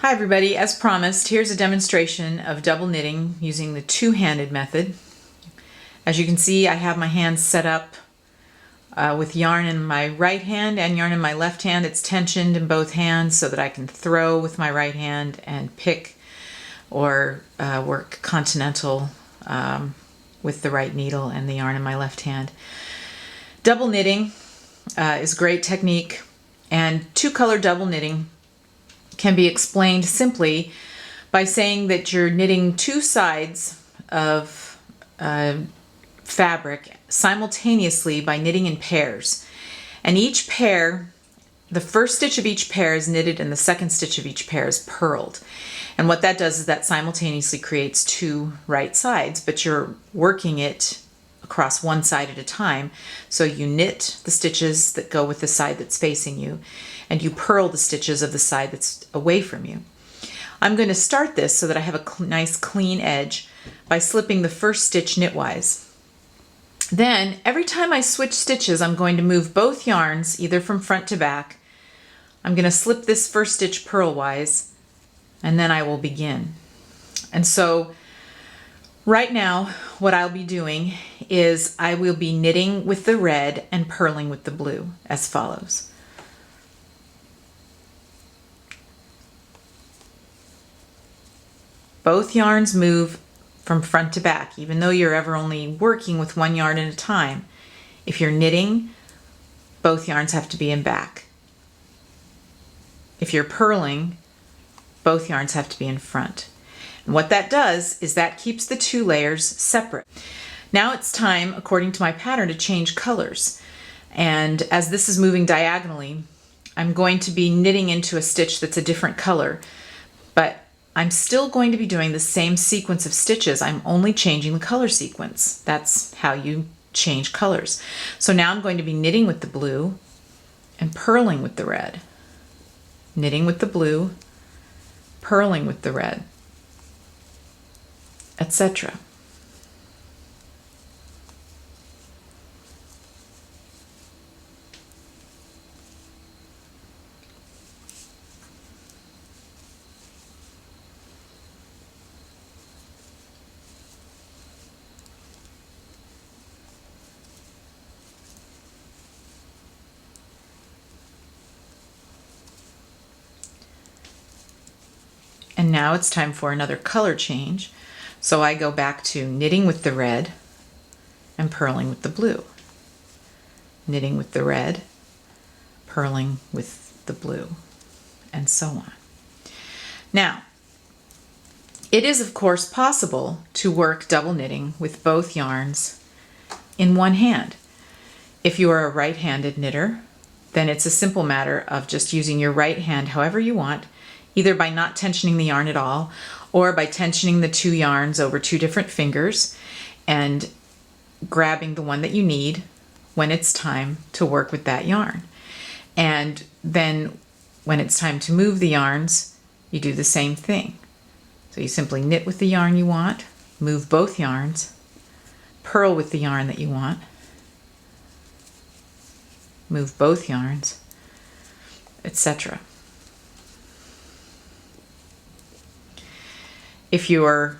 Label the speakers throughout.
Speaker 1: Hi everybody, as promised, here's a demonstration of double knitting using the two-handed method. As you can see, I have my hands set up with yarn in my right hand and yarn in my left hand. It's tensioned in both hands so that I can throw with my right hand and pick or work continental with the right needle and the yarn in my left hand. Double knitting is a great technique, and two-color double knitting can be explained simply by saying that you're knitting two sides of fabric simultaneously by knitting in pairs. And each pair, the first stitch of each pair is knitted and the second stitch of each pair is purled. And what that does is that simultaneously creates two right sides, but you're working it across one side at a time. So you knit the stitches that go with the side that's facing you, and you purl the stitches of the side that's away from you. I'm going to start this so that I have a nice clean edge by slipping the first stitch knitwise. Then every time I switch stitches, I'm going to move both yarns either from front to back. I'm going to slip this first stitch purlwise, and then I will begin. And so right now what I'll be doing is I will be knitting with the red and purling with the blue as follows. Both yarns move from front to back, even though you're ever only working with one yarn at a time. If you're knitting, both yarns have to be in back. If you're purling, both yarns have to be in front. And what that does is that keeps the two layers separate. Now it's time, according to my pattern, to change colors. And as this is moving diagonally, I'm going to be knitting into a stitch that's a different color, but I'm still going to be doing the same sequence of stitches. I'm only changing the color sequence. That's how you change colors. So now I'm going to be knitting with the blue and purling with the red. Knitting with the blue, purling with the red, etc. And now it's time for another color change. So I go back to knitting with the red and purling with the blue. Knitting with the red, purling with the blue, and so on. Now, it is of course possible to work double knitting with both yarns in one hand. If you are a right-handed knitter, then it's a simple matter of just using your right hand however you want, either by not tensioning the yarn at all or by tensioning the two yarns over two different fingers and grabbing the one that you need when it's time to work with that yarn. And then when it's time to move the yarns, you do the same thing. So you simply knit with the yarn you want, move both yarns, purl with the yarn that you want, move both yarns, etc. If you're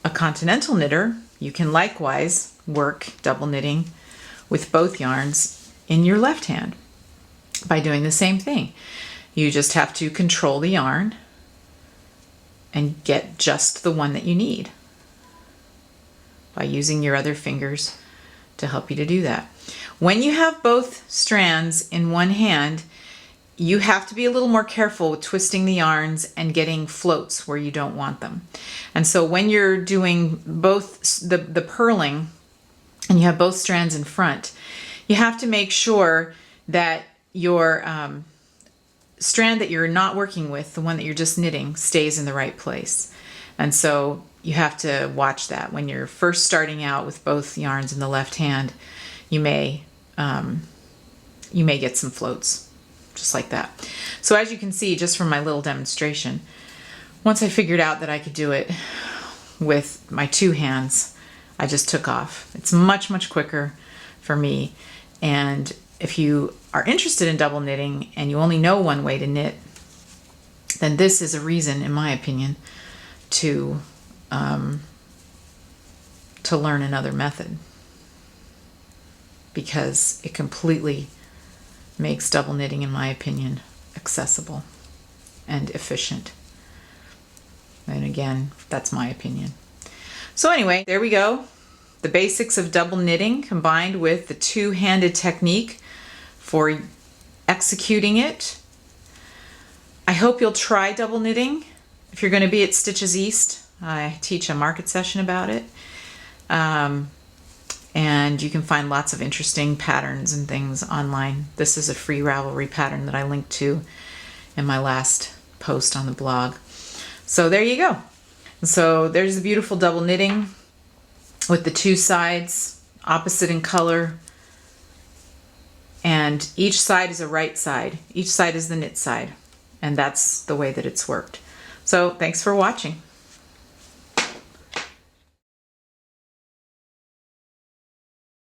Speaker 1: a continental knitter, you can likewise work double knitting with both yarns in your left hand by doing the same thing. You just have to control the yarn and get just the one that you need by using your other fingers to help you to do that. When you have both strands in one hand, you have to be a little more careful with twisting the yarns and getting floats where you don't want them. And so when you're doing both the purling and you have both strands in front, you have to make sure that your strand that you're not working with, the one that you're just knitting, stays in the right place. And so you have to watch that. When you're first starting out with both yarns in the left hand, you may get some floats. Just like that. So as you can see, just from my little demonstration, once I figured out that I could do it with my two hands, I just took off. It's much, much quicker for me. And if you are interested in double knitting and you only know one way to knit, then this is a reason, in my opinion, to learn another method, because it completely makes double knitting, in my opinion, accessible and efficient. And again, that's my opinion. So anyway, there we go. The basics of double knitting combined with the two-handed technique for executing it. I hope you'll try double knitting. If you're going to be at Stitches East, I teach a market session about it. And you can find lots of interesting patterns and things online. This is a free Ravelry pattern that I linked to in my last post on the blog. So there you go. And so there's the beautiful double knitting with the two sides opposite in color, and each side is a right side. Each side is the knit side, and that's the way that it's worked. So thanks for watching.